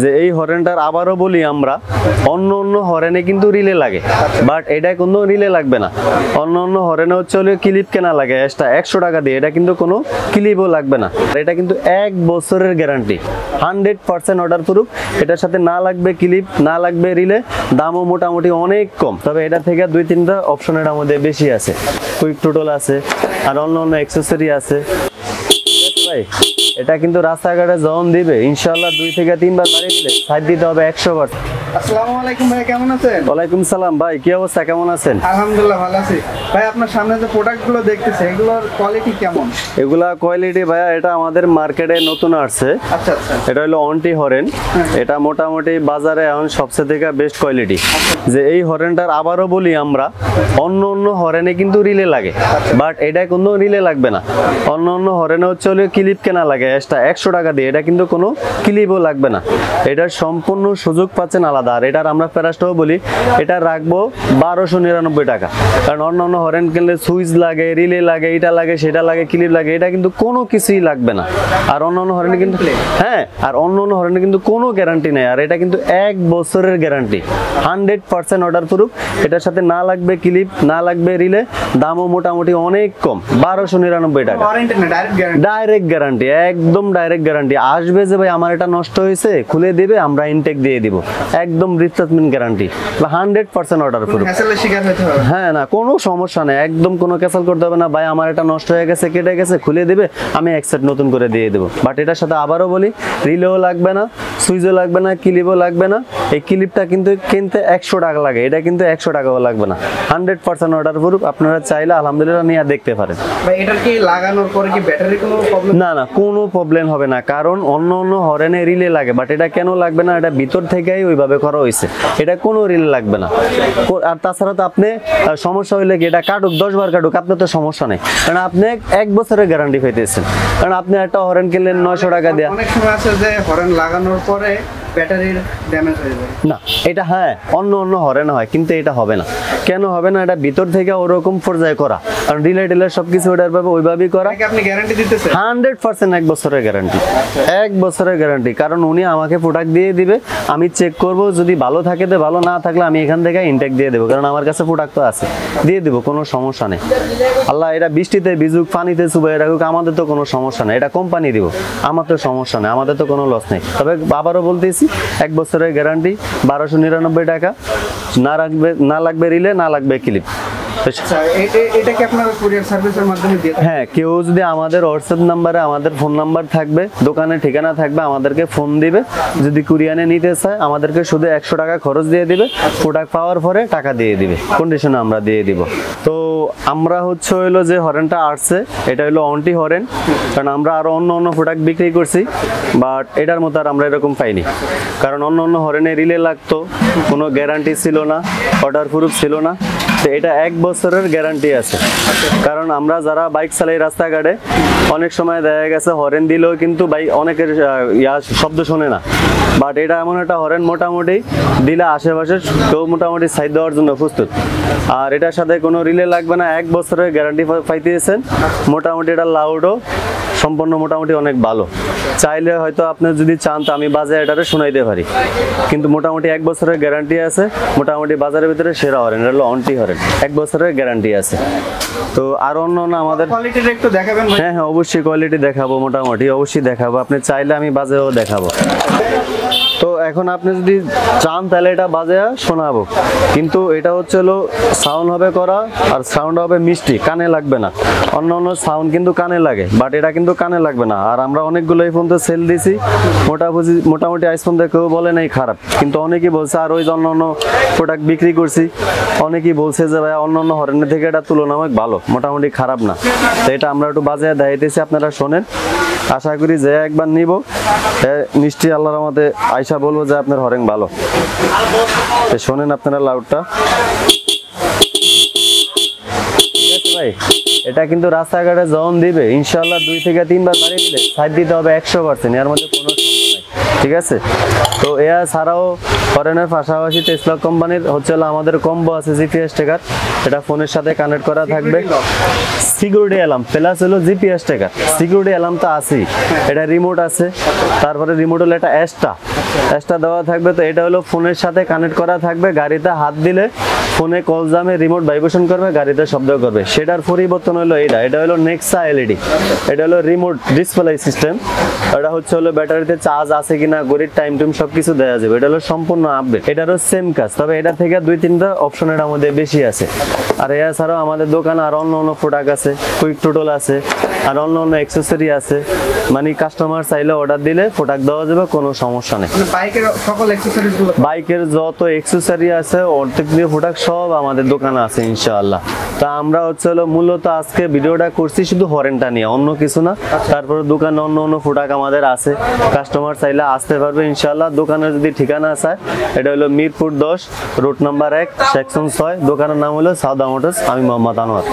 যে এই হরেনটার আবারও বলি আমরা অন্য অন্য হরেনে কিন্তু রিলে লাগে, বাট এটা কোনো রিলে লাগবে না। অন্য অন্য হরেনে হচ্ছে হলে ক্লিপ কেনা লাগে এক্সট্রা 100 টাকা দিয়ে, এটা কিন্তু কোনো ক্লিপও লাগবে না। এটা কিন্তু 1 বছরের গ্যারান্টি, 100% অর্ডার প্রুফ। এটার সাথে না লাগবে ক্লিপ, না লাগবে রিলে, দামও মোটামুটি অনেক কম। তবে এটা থেকে 2-3টা অপশন এর মধ্যে বেশি আছে, কুইক টোটল আছে আর অন্য অন্য অ্যাক্সেসরি আছে। ভাই এটা কিন্তু রাস্তাঘাটে যখন দিবে ইনশাআল্লাহ 2 থেকে 3 বার বাড়ি দিলে সাইড দিতে হবে 100%। আসসালামু আলাইকুম ভাই, কেমন আছেন? ওয়ালাইকুম সালাম ভাই, কি অবস্থা, কেমন আছেন? আলহামদুলিল্লাহ ভালো আছি ভাই। আপনার সামনে যে প্রোডাক্টগুলো দেখতেছি এগুলোর কোয়ালিটি কেমন? এগুলা কোয়ালিটি ভাইয়া, এটা আমাদের মার্কেটে নতুন আসছে। আচ্ছা আচ্ছা। এটা হলো অন্টি হরেন। এটা মোটামুটি বাজারে এখন সবচেয়ে থেকে বেস্ট কোয়ালিটি। যে এই হরেনটার আবারও বলি আমরা অন্য অন্য হরেনে কিন্তু রিলে লাগে, বাট এটা কোনো রিলে লাগবে না। অন্য অন্য হরেনে হচ্ছে হলে ক্লিপ কেনা লাগে এক্সট্রা 100 টাকা দিয়ে, এটা কিন্তু কোনো ক্লিপও লাগবে না। এটার সম্পূর্ণ সুযোগ পাচ্ছেন আলাদা। আর এটার আমরা প্যারাস্টও বলি, এটা রাখবো 1299 টাকা। কারণ অন্য অন্য হরেন কিনলে সুইচ লাগে, রিলে লাগে, এটা লাগে, সেটা লাগে, ক্লিপ লাগে, এটা কিন্তু কোনো কিছুই লাগবে না। আর অন্য অন্য হরেনে কিন্তু আর অন্য অন্য হরেনে কিন্তু কোনো গ্যারান্টি নেই। আর এটা কিন্তু 1 বছরের গ্যারান্টি, 100% অর্ডার প্রুফ। এটার সাথে না লাগবে ক্লিপ, না লাগবে রিলে, দামও মোটামুটি অনেক কম, 1299 টাকা। ডাইরেক্ট গ্যারান্টি, একদম ডাইরেক্ট গ্যারান্টি। আসবে যে ভাই আমার এটা নষ্ট হয়েছে, খুলে দিবে, আমরা ইনটেক দিয়ে দিব, একদম রিপ্লেসমেন্ট গ্যারান্টি, 100% অর্ডার প্রুফ। হ্যাঁ, না কোনো সমস্যা নেই, একদম কোনো ক্যান্সেল করতে হবে না। ভাই আমার এটা নষ্ট হয়ে গেছে, কেটে গেছে, খুলে দিবে, আমি এক সেট নতুন করে দিয়ে দেবো। বাট এটার সাথে আবারও বলি, রিলেও লাগবে না, সুইচও লাগবে না, ক্লিপও লাগবে না। এই ক্লিপটা কিন্তু কিনতে 100 টাকা লাগে, এটা কিন্তু 100 টাকাও লাগবে না, 100% অর্ডার প্রুফ। আপনারা চাইলে আলহামদুলিল্লাহ নিয়ে দেখতে পারেন। এটা কি লাগানোর পরে কি ব্যাটারি কোনো প্রবলেম? না না, কোনো প্রবলেম হবে না। কারণ অন্য অন্য হরেনে রিলে লাগে, বাট এটা কেন লাগবে না, এটা ভিতর থেকেই ওইভাবে করা হয়েছে, এটা কোনো রিলে লাগবে না। আর তাছাড়া তো আপনি সমস্যা হইলে কি এটা কাটুক 10 বার কাটুক, আপনার তো সমস্যা নেই, কারণ আপনি 1 বছরের গ্যারান্টি পাইতেছেন। কারণ আপনি একটা হরেন কিনলেন 900 টাকা দিয়ে, অনেক সময় আছে যে হরেন লাগানোর পরে ব্যাটারির ড্যামেজ হয়ে যায়। না এটা অন্য অন্য হরেন হয়, কিন্তু এটা হবে না। কেন হবে না, এটা ভিতর থেকে ওরকম পর্যায়ে করা, কারণ রিলে টিলে সবকিছু ওটার ভাবে ওইভাবেই করা। আপনি গ্যারান্টি দিতেছেন 100% 1 বছরের গ্যারান্টি, 1 বছরের গ্যারান্টি। কারণ উনি আমাকে প্রোডাক্ট দিয়ে দিবে, আমি চেক করব, যদি ভালো থাকে তো ভালো, না থাকলে আমি এখান থেকে ইনটেক দিয়ে দেবো, কারণ আমার কাছে প্রোডাক্ট তো আছে, দিয়ে দেবো, কোনো সমস্যা নেই। আল্লাহ এটা বৃষ্টিতে ভিজুক, পানিতে চুবাই রাখুক, আমাদের তো কোনো সমস্যা নেই, এটা কোম্পানি দিব, আমার তো সমস্যা নেই, আমাদের তো কোনো লস নেই। তবে আবারও বলতেছি 1 বছরের গ্যারান্টি, 1299 টাকা। না লাগবে রিলে, না লাগবে ক্লিপ। এটা কি আপনারা কুরিয়ার সার্ভিসের মাধ্যমে দিয়ে থাকেন? হ্যাঁ, কেউ যদি আমাদের হোয়াটসঅ্যাপ নাম্বারে, আমাদের ফোন নাম্বার থাকবে, দোকানের ঠিকানা থাকবে, আমাদেরকে ফোন দিবে। যদি কুরিয়ারে নিতে চায় আমাদেরকে শুধু 100 টাকা খরচ দিয়ে দিবে, প্রোডাক্ট পাওয়ার পরে টাকা দিয়ে দিবে, কন্ডিশনে আমরা দিয়ে দিব। তো আমরা হচ্ছে হইলো যে হরেনটা আসছে, এটা হলো অন্টি হরেন। কারণ আমরা আরো অন্য অন্য প্রোডাক্ট বিক্রি করছি, বাট এটার মতো আর আমরা এরকম পাইনি। কারণ অন্য অন্য হরেনে রিলে লাগতো, কোনো গ্যারান্টি ছিল না, অর্ডার প্রুফ ছিল না। তো এটা 1 বছরের গ্যারান্টি আছে। কারণ আমরা যারা বাইক চালাই রাস্তাঘাটে, অনেক সময় দেখা গেছে হরেন দিলেও কিন্তু বাইক অনেকের শব্দ শোনে না, বাট এটা এমন একটা হরেন মোটামুটি দিলে আশেপাশে কেউ মোটামুটি সাইড দেওয়ার জন্য প্রস্তুত। আর এটার সাথে কোনো রিলে লাগবে না, 1 বছরের গ্যারান্টি পাইতেছেন। মোটামুটি এটা লাউডও সম্পূর্ণ মোটামুটি অনেক ভালো। চাইলে হয়তো আপনি যদি চান তো আমি বাজারে এটারে শোনাইতে পারি, কিন্তু মোটামুটি 1 বছরের গ্যারান্টি আছে। মোটামুটি বাজারের ভিতরে সেরা হরেন, এটা হলো অন্টি হরেন, 1 বছরের গ্যারান্টি আছে। তো আর অন্য না আমাদের কোয়ালিটিটা একটু দেখাবেন? হ্যাঁ, অবশ্যই কোয়ালিটি দেখাবো, মোটামুটি অবশ্যই দেখাবো। আপনি চাইলে আমি বাজারেও দেখাবো। তো এখন আপনি যদি চান তাহলে এটা বাজারে শোনাবো, কিন্তু এটা হচ্ছে হলো সাউন্ড হবে করা, আর সাউন্ড হবে মিষ্টি, কানে লাগবে না। অন্য অন্য সাউন্ড কিন্তু কানে লাগে, বাট এটা কিন্তু কানে লাগবে না। আর আমরা অনেকগুলো এই ফোন তো সেল দিছি, মোটামুটি আইফোন কেউ বলে নাই খারাপ, কিন্তু অনেকেই বলছে। আর ওই যে অন্য অন্য প্রোডাক্ট বিক্রি করছি, অনেকেই বলছে যে ভাই অন্য অন্য হরেনের থেকে এটা তুলনামূলক ভালো, মোটামুটি খারাপ না। তো এটা আমরা একটু বাজারে দেখাইতেছি, আপনারা শোনেন। আশা করি যে একবার নিব নিশ্চয়ই আল্লাহর রহমতে আয়শা বলবো যে আপনার হরেন ভালো। শোনেন আপনারা লাউডটা। ভাই এটা কিন্তু রাস্তাঘাটে যখন দিবে ইনশাআল্লাহ 2 থেকে 3 বার বাড়ি দিলে সাইড দিতে হবে 100%, এর মধ্যে কোনো সন্দেহ নাই। ঠিক আছে। তো এয়া ছাড়াও হরেনের পাশাপাশি টেসলা কোম্পানির হচ্ছে হলো আমাদের কম্বো আছে জিপিএস ট্র্যাকার, এটা ফোনের সাথে কানেক্ট করা থাকবে। সিকিউরিটি অ্যালার্ম প্লাস হলো জিপিএস ট্র্যাকার। সিকিউরিটি অ্যালার্ম তো আছেই, এটা রিমোট আছে, তারপরে রিমোট হলো এটা এক্সট্রা দেওয়া থাকবে। তো এটা হলো ফোনের সাথে কানেক্ট করা থাকবে, গাড়িতে হাত দিলে ফোনে কল জামে রিমোট ভাইব্রেশন করবে, গাড়িতে শব্দ করবে। সেটার পরিবর্তন হলো এটা হলো নেক্সা এলইডি, এটা হলো রিমোট ডিসপ্লে সিস্টেম। এটা হচ্ছে হলো ব্যাটারিতে চার্জ আছে কিনা, ঘড়ির টাইম সবকিছু দেওয়া যাবে। এটা হলো সম্পূর্ণ আপডেট, এটারও সেম কাজ, তবে এটা থেকে 2-3টা অপশন এর মধ্যে বেশি আছে। আর এছাড়াও আমাদের দোকানে আর অন্য প্রোডাক্ট আছে, কুইক টোটল আছে, আর অন্য অ্যাক্সেসরি আছে। মানে কাস্টমার চাইলে অর্ডার দিলে প্রোডাক্ট দেওয়া যাবে, কোনো সমস্যা নেই। বাইকের সকল অ্যাকসেসরিজ গুলো, বাইকের যত অ্যাক্সেসরি আছে অর্ধেক দিয়ে প্রোডাক্ট সব আমাদের দোকানে আছে ইনশাআল্লাহ। তা আমরা হচ্ছে হলো মূলত আজকে ভিডিওটা করছি শুধু হরেনটা নিয়ে, অন্য কিছু না। তারপরে দোকানে অন্য প্রোডাক্ট আমাদের আছে, কাস্টমার চাইলে আসতে পারবে ইনশাআল্লাহ। দোকানের যদি ঠিকানা আছে, এটা হলো মিরপুর 10, রোড নাম্বার 1, সেকশন 6, দোকানের নাম হলো সাউদা মোটরস। আমি মোহাম্মদ আনোয়ার।